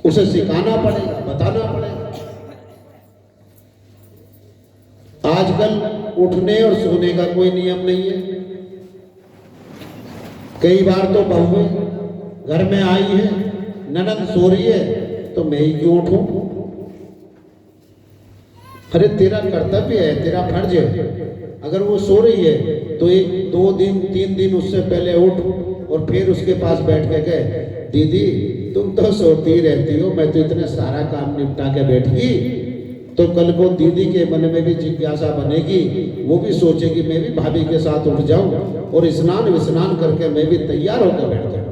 उसे सिखाना पड़ेगा, बताना पड़ेगा। आजकल उठने और सोने का कोई नियम नहीं है। कई बार तो बहुएं घर में आई है, ननद सो रही है तो मैं ही क्यों उठूं? अरे तेरा कर्तव्य है, तेरा फर्ज है। अगर वो सो रही है तो 1 2 दिन 3 दिन उससे पहले उठ और फिर उसके पास बैठ के कहे, दीदी तुम तो सोती रहती हो, मैं तो इतना सारा काम निपटा के बैठ गई। तो कल को दीदी के मन में भी जिज्ञासा बनेगी, वो भी सोचेगी मैं भी भाभी के साथ उठ जाऊं और स्नान विस्नान करके मैं भी तैयार होकर बैठ जाऊं।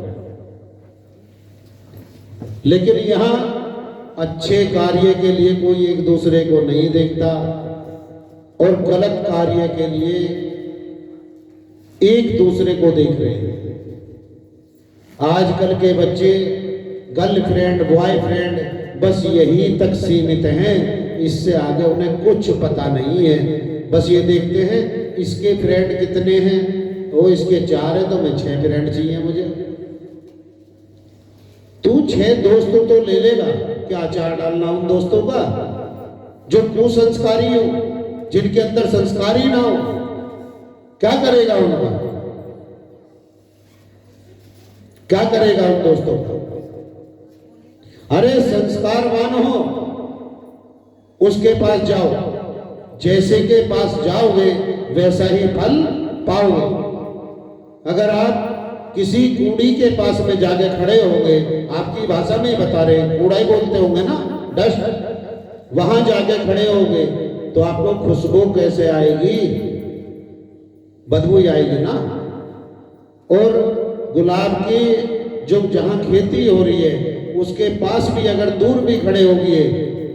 लेकिन यहाँ अच्छे कार्य के लिए कोई एक दूसरे को नहीं देखता और गलत कार्य के लिए एक दूसरे को देख रहे हैं। आजकल के बच्चे गर्लफ्रेंड बॉयफ्रेंड बस यही तक सीमित हैं, इससे आगे उन्हें कुछ पता नहीं है। बस ये देखते हैं इसके फ्रेंड कितने हैं, वो इसके 4 है तो मैं 6 फ्रेंड चाहिए मुझे। तू 6 दोस्त तो ले लेगा, क्या आचार डालना उन दोस्तों का जो कुसंस्कारी हो, जिनके अंदर संस्कार ही ना हो? क्या करेगा उनका? क्या करेगा उन दोस्तों का? अरे संस्कारवान हो उसके पास जाओ, जैसे के पास जाओगे वैसा ही फल पाओगे। अगर आप किसी कूड़ी के पास में जाके खड़े होंगे, आपकी भाषा में ही बता रहे, कूड़ा ही बोलते होंगे ना, डस्ट, वहां जाके खड़े होंगे तो आपको खुशबू कैसे आएगी? बदबू ही आएगी ना। और गुलाब की जो जहां खेती हो रही है उसके पास भी अगर दूर भी खड़े होंगे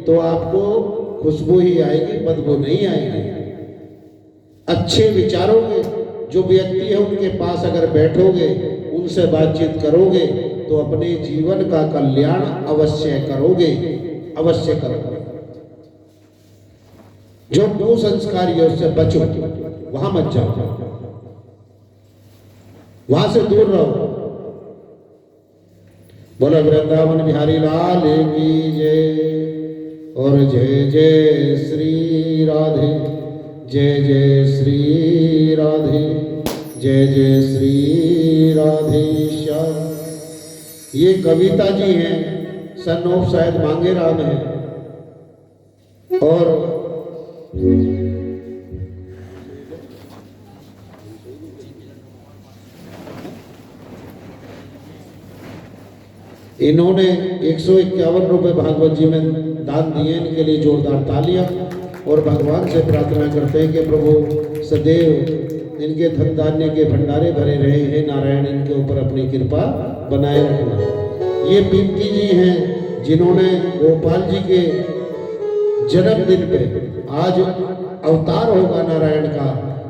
तो आपको खुशबू ही आएगी, बदबू नहीं आएगी। अच्छे विचारों के जो व्यक्ति है उनके पास अगर बैठोगे, उनसे बातचीत करोगे तो अपने जीवन का कल्याण अवश्य करोगे, अवश्य करोगे। जो कुसंस्कारी है उससे बचो, वहां मत जाओ, वहां से दूर रहो। बोलो वृंदावन बिहारी लाल की जय। और जय जय श्री राधे, जय जय श्री राधे, जय जय श्री राधे श्याम। ये कविता जी हैं, सन ऑफ शायद मांगेराम है। और इन्होंने 151 रुपए भागवत जी में दान दिए, इनके लिए जोरदार तालियां। और भगवान से प्रार्थना करते हैं कि प्रभु सदैव इनके धन धान्य के भंडारे भरे रहे। हे नारायण, इनके ऊपर अपनी कृपा बनाए रखना। ये पिंकी जी हैं जिन्होंने गोपाल जी के जन्मदिन पे, आज अवतार होगा नारायण का,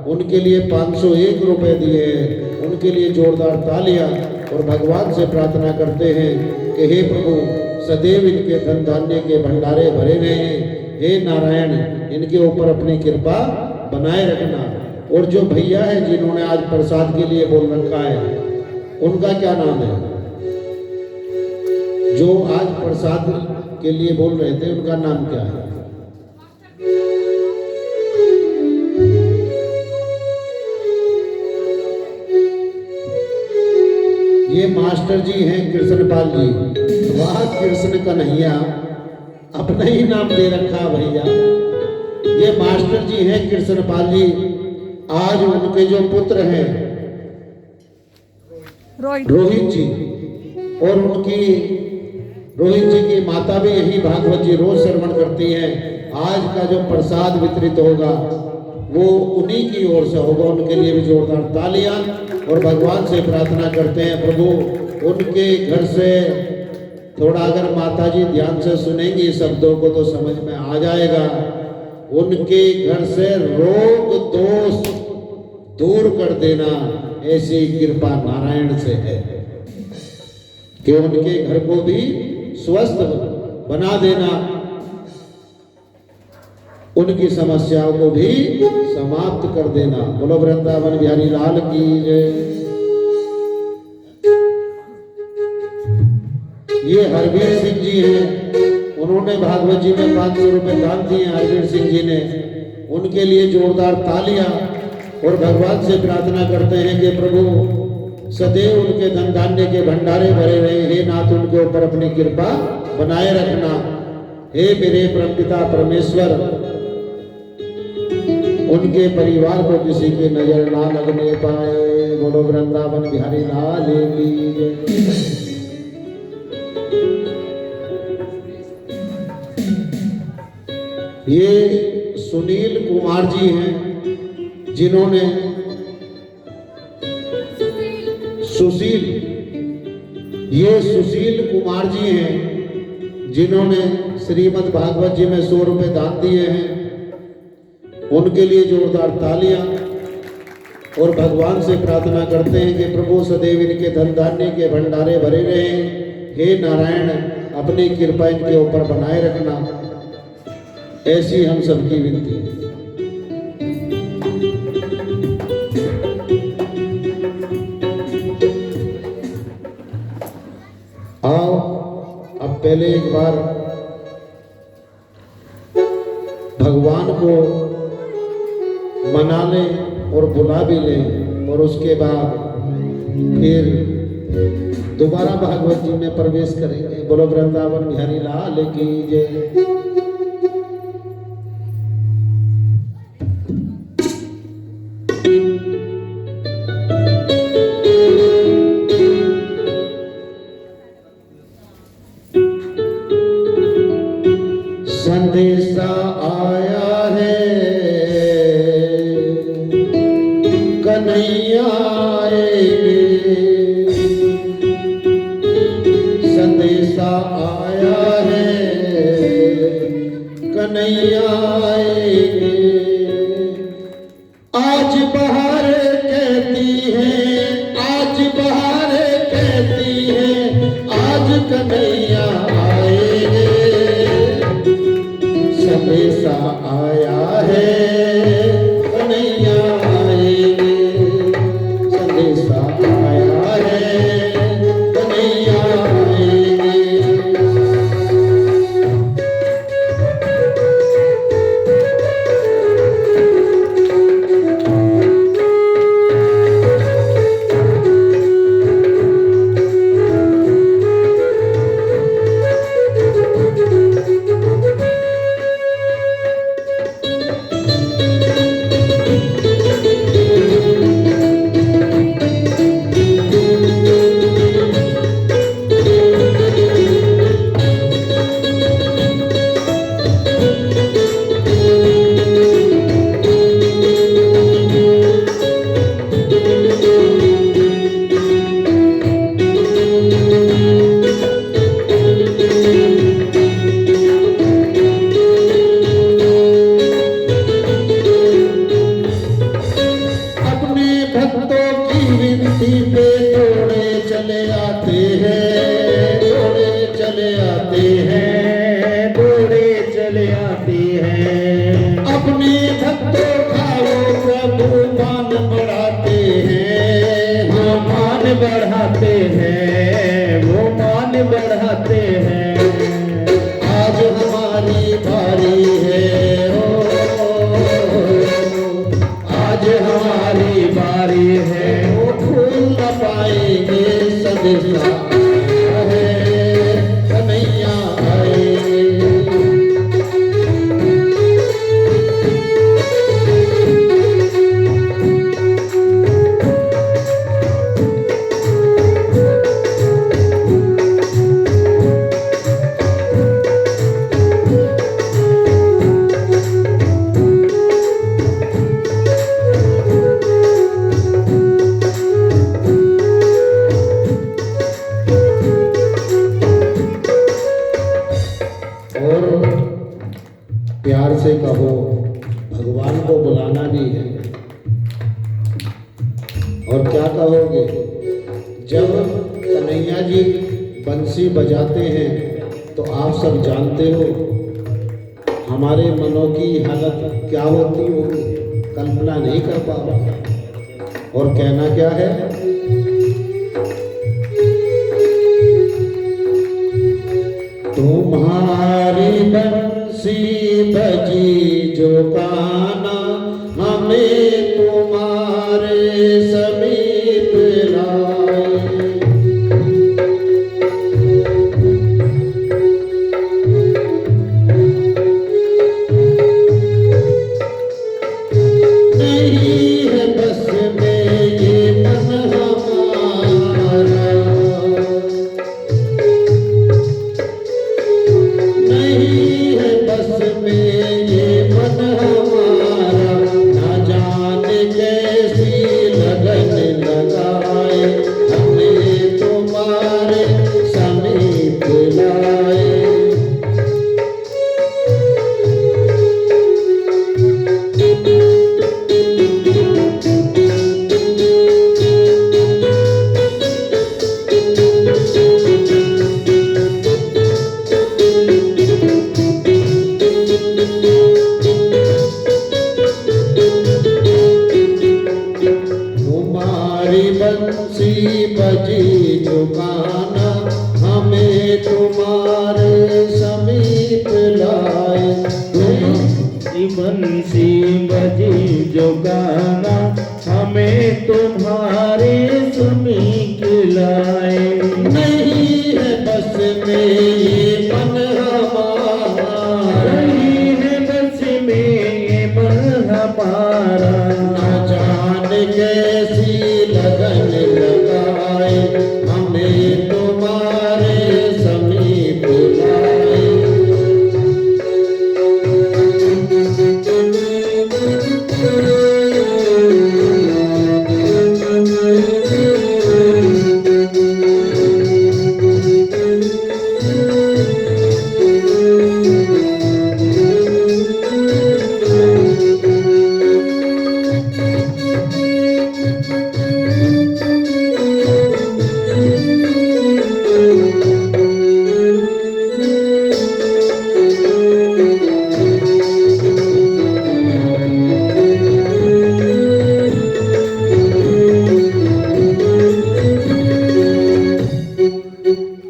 उनके लिए 501 रुपए दिए हैं। उनके लिए जोरदार तालियां। और भगवान से प्रार्थना करते हैं कि हे प्रभु सदैव इनके धन धान्य के भंडारे भरे रहें। हे नारायण, इनके ऊपर अपनी कृपा बनाए रखना। और जो भैया है जिन्होंने आज प्रसाद के लिए बोल रखा है, उनका क्या नाम है? जो आज प्रसाद के लिए बोल रहे थे, उनका नाम क्या है? ये मास्टर जी हैं कृष्णपाल जी। वाह कृष्ण कन्हैया, अपना ही नाम दे रखा भैया। ये मास्टर जी हैं कृष्णपाल जी। आज उनके जो पुत्र हैं रोहित जी, और उनकी रोहित जी की माता भी यही भागवत जी रोज श्रवण करती हैं। आज का जो प्रसाद वितरित होगा वो उन्हीं की ओर से होगा। उनके लिए भी जोरदार तालियां। और भगवान से प्रार्थना करते हैं प्रभु उनके घर से थोड़ा, अगर माता जी ध्यान से सुनेंगी शब्दों को तो समझ में आ जाएगा, उनके घर से रोग दोष दूर कर देना, ऐसी कृपा नारायण से है कि उनके घर को भी स्वस्थ बना देना, उनकी समस्याओं को भी समाप्त कर देना। बोलो वृंदावन बिहारी लाल की जय। ये हरवीर सिंह जी हैं, उन्होंने भागवत जी में 500 रुपए दान दिए हरवीर सिंह जी ने, उनके लिए जोरदार तालियां। और भगवान से प्रार्थना करते हैं कि प्रभु सदैव उनके धन धान्य के भंडारे भरे रहे, हे नाथ उनके ऊपर अपनी कृपा बनाए रखना। हे मेरे परमपिता परमेश्वर, उनके परिवार को किसी की नजर ना लगने पाए। बोलो वृंदावन बिहारी लाल की जय। ये सुनील कुमार जी हैं, जिन्होंने सुशील कुमार जी हैं, जिन्होंने श्रीमद् भागवत जी में 100 रुपए दान दिए हैं। उनके लिए जोरदार तालियां। और भगवान से प्रार्थना करते हैं कि प्रभु सदैव इनके धन धान्य के भंडारे भरे रहे। हे नारायण, अपनी कृपा इनके ऊपर बनाए रखना, ऐसी हम सबकी विनती है। आओ अब पहले एक बार भगवान को मना लें और बुला भी लें, और उसके बाद फिर दोबारा भागवत जी में प्रवेश करेंगे। बोलो वृंदावन बिहारी लाल की जय। संदेशा आया है कन्हैया आएंगे, संदेशा आया है कन्हैया आएंगे। आज बहार कहती है, आज बहार कहती है, आज कन्हैया आएंगे। संदेशा आया है कन्हैया आएंगे, संदेशा आया है कन्हैया आएंगे। अपने भक्तों का वो प्रभु मान बढ़ाते हैं, वो मान बढ़ाते हैं, वो मान बढ़ाते हैं। आज हमारी बारी है, आज हमारी बारी है, वो भूल न पाएंगे। संदेशा प्यार से कहो, भगवान को बुलाना भी है। और क्या कहोगे? जब कन्हैया जी बंसी बजाते हैं तो आप सब जानते हो हमारे मनों की हालत क्या होती होगी, कल्पना नहीं कर पा रहा। और कहना क्या है? तुम्हारी बंसी बजी जो काना हमें तुम्हारे समीप लाए। नहीं है बस में ये मन हमारा, नहीं है बस में ये मन हमारा, ना जाने कैसी लगन लगाए हमें तुम्हारे समीप लाए। तुम्हारी बंसी बजी जो गाना हमें तुम्हारे समीप लाए। तुम्हारी बंसी बजी जो गाना हमें तुम्हारे समीप लाए। नहीं है बस में ये मन हमारा, नहीं है बस में ये मन हमारा, ना जाने कैसी लगन लगाए हमें तुम्हारे समीप लाए।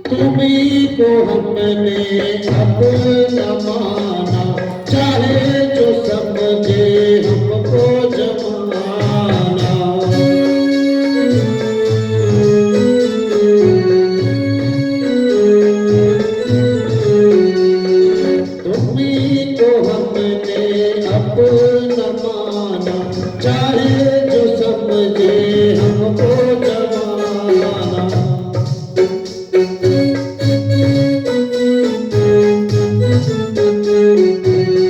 तुम्ही को हमने अपना माना, चाहे जो समझे हमको जमाना। तुम्ही को हमने अपना माना, चाहे जो समझे हमको जमाना।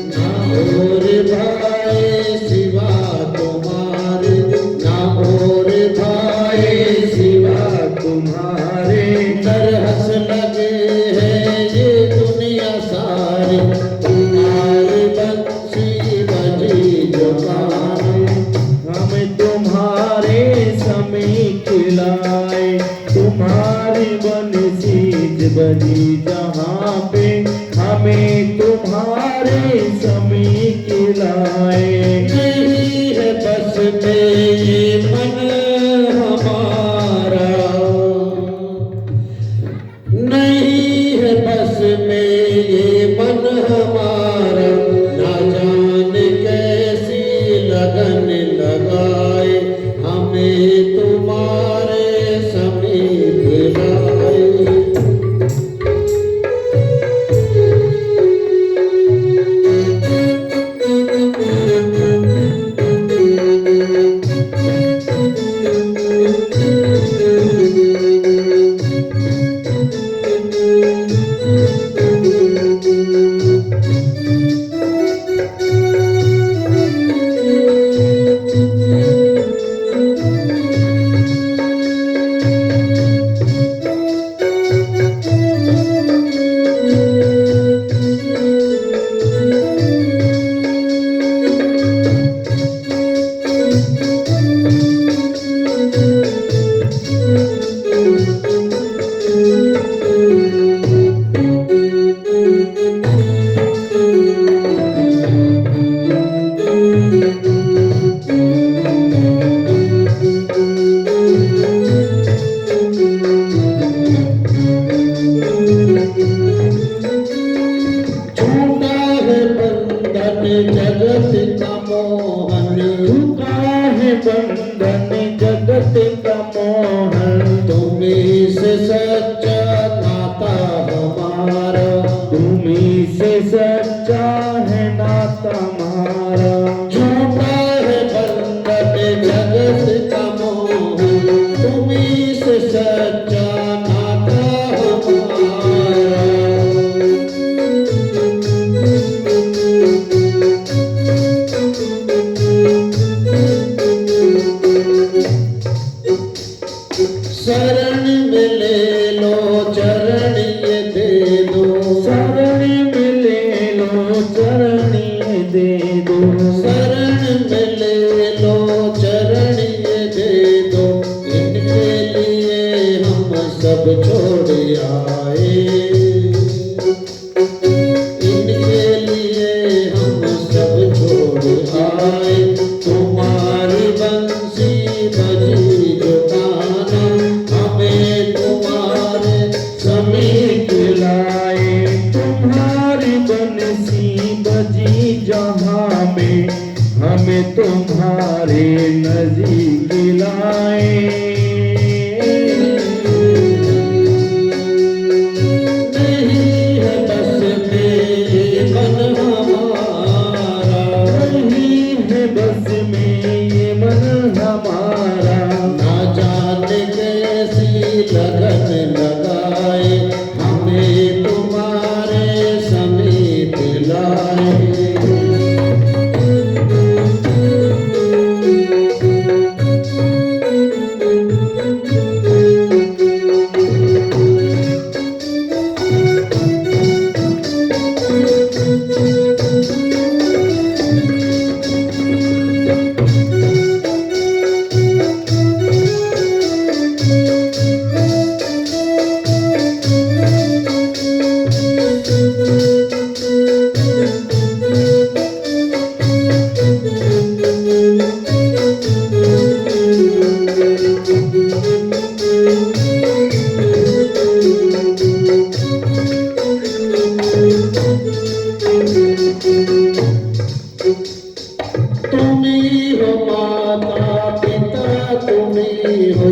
ना और भाई सिवा तुम्हारे, ना और भाई सिवा तुम्हारे तरहस लगे हैं ये दुनिया सारी। तुम्हारी बंसी बजी जो गाना हमें तुम्हारे समीप लाए। तुम्हारी बंसी बजी जहाँ पे हमें तुम्हारे समीप लाए। नहीं है बस में ये मन हमारा, नहीं है बस में ये मन हमारा, ना जाने कैसी लगन लगाए हमें तुम्हारे समीप लाए। जगत का मोहन, झुका है बंधन जगत का मोहन। तुम्ही से सच्चा नाता हमारा, तुम्ही से सच्चा है नाता हमारा। झूठा है बंधन जगत का मोहन, तुम्ही से सच्चा नाता हमारा। शरण में ले लो चरण ये दे दो, शरण में ले लो चरण ये दे दो। शरण में ले लो चरण ये दे दो, इनके लिए हम सब छोड़ आए, इनके लिए हम सब छोड़ आए। तुम्हारी बंसी बजी जो गाना, हमें तुम्हारे समीप लाए। तुम्हारी बंसी बजी जहाँ में, हमें तुम्हारे नजीक लाए। नहीं है बस में मन हमारा, नहीं है बस में ये मन हमारा। ना जाने कैसी लगन लगाए, हमें तुम्हारे समीप लाए। तुम्ही हो माता पिता, तुम्ही हो,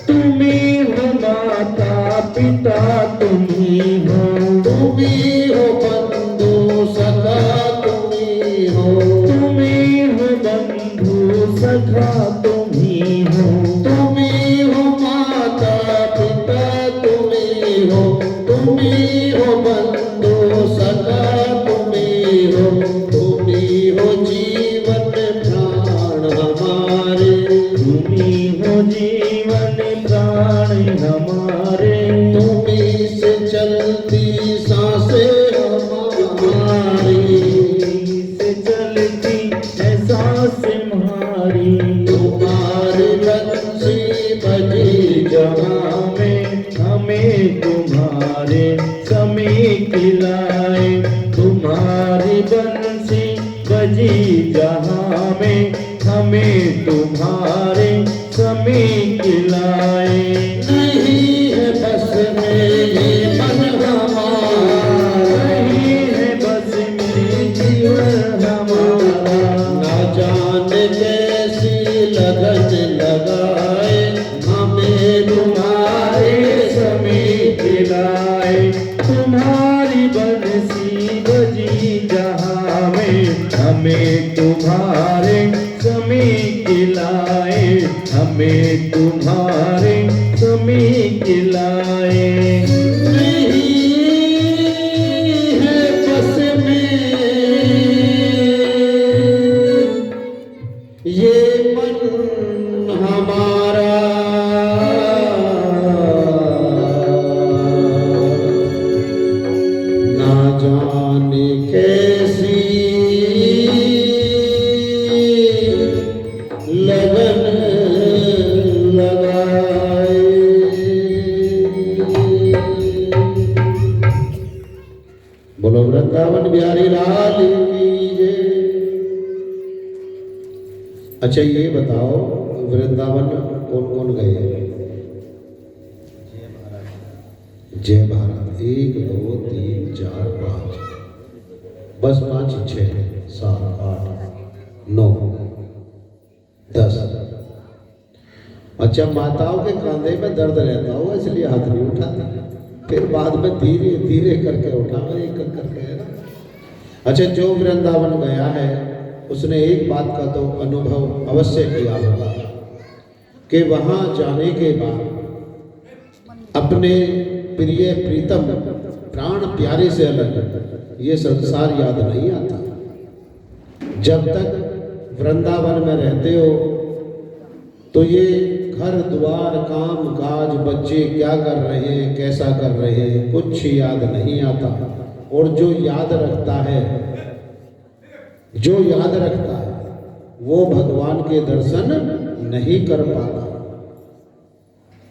तुम्ही हो माता पिता तुम्ही हो। तुम्ही हो बंधु सखा, तुम्ही हो, तुम्ही हो बंधु सखा तुम्ही हो। तुम्ही हो माता पिता, तुम्ही हो, तुम्ही हो बंधु सखा, तुम्ही हो, तुम्ही हो जीवन प्राण हमारे, तुम्ही हो जीवन प्राण हमारे। तुम्ही से चलती सांसें हमारी, से चलती है सांस हमारी। तुम्हारी बंसी बजी जहाँ में, हमें तुम्हारे समीप लाए। तुम्हारी बंसी बजी जहाँ में, हमें तुम्हारे समीप लाए। नहीं है बस में ये मन हमारा, नहीं है बस में जीवन हमारा। ना जाने कैसी लगन लगाए, हमें तुम्हारे समीप लाए। तुम्हारी बंसी बजी जहाँ में, हमें तुम्हारे समीप लाए। हमें तुम्हारे समीप लाए। नहीं है बस में ये मन हमारा, ना जाने कैसी लगन लगाए। बोलो वृंदावन बिहारी लाल की जय। अच्छा ये बताओ वृंदावन कौन कौन गए? जय भारत 1 2 3 4 5 बस 5 6 7 8 9 10। अच्छा, माताओं के कंधे में दर्द रहता होगा इसलिए हाथ नहीं उठाती, फिर बाद में धीरे धीरे करके उठावे, एक एक करके, है ना। अच्छा, जो वृंदावन गया है उसने एक बात का तो अनुभव अवश्य किया होगा कि वहां जाने के बाद अपने प्रिय प्रीतम प्राण प्यारे से अलग ये संसार याद नहीं आता। जब तक वृंदावन में रहते हो तो ये घर द्वार काम काज बच्चे क्या कर रहे हैं कैसा कर रहे हैं कुछ याद नहीं आता। और जो याद रखता है वो भगवान के दर्शन नहीं कर पाता,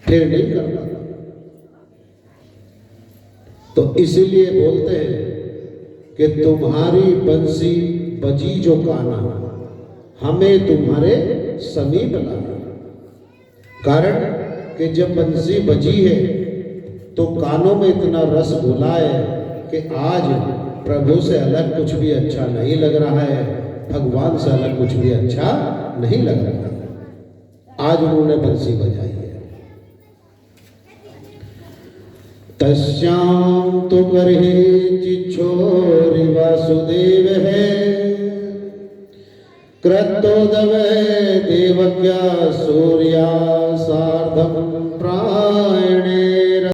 फिर नहीं कर पाता। तो इसीलिए बोलते हैं कि तुम्हारी बंसी बजी जो काना हमें तुम्हारे समीप लाना। कारण कि जब बंसी बजी है तो कानों में इतना रस घुला है कि आज प्रभु से अलग कुछ भी अच्छा नहीं लग रहा है, भगवान से अलग कुछ भी अच्छा नहीं लग रहा है। आज उन्होंने बंसी बजाई है। तस्याम तो करहे चिच्छोरि वासुदेव है क्रतोदवे देवक्या सूर्या सार्धम प्रा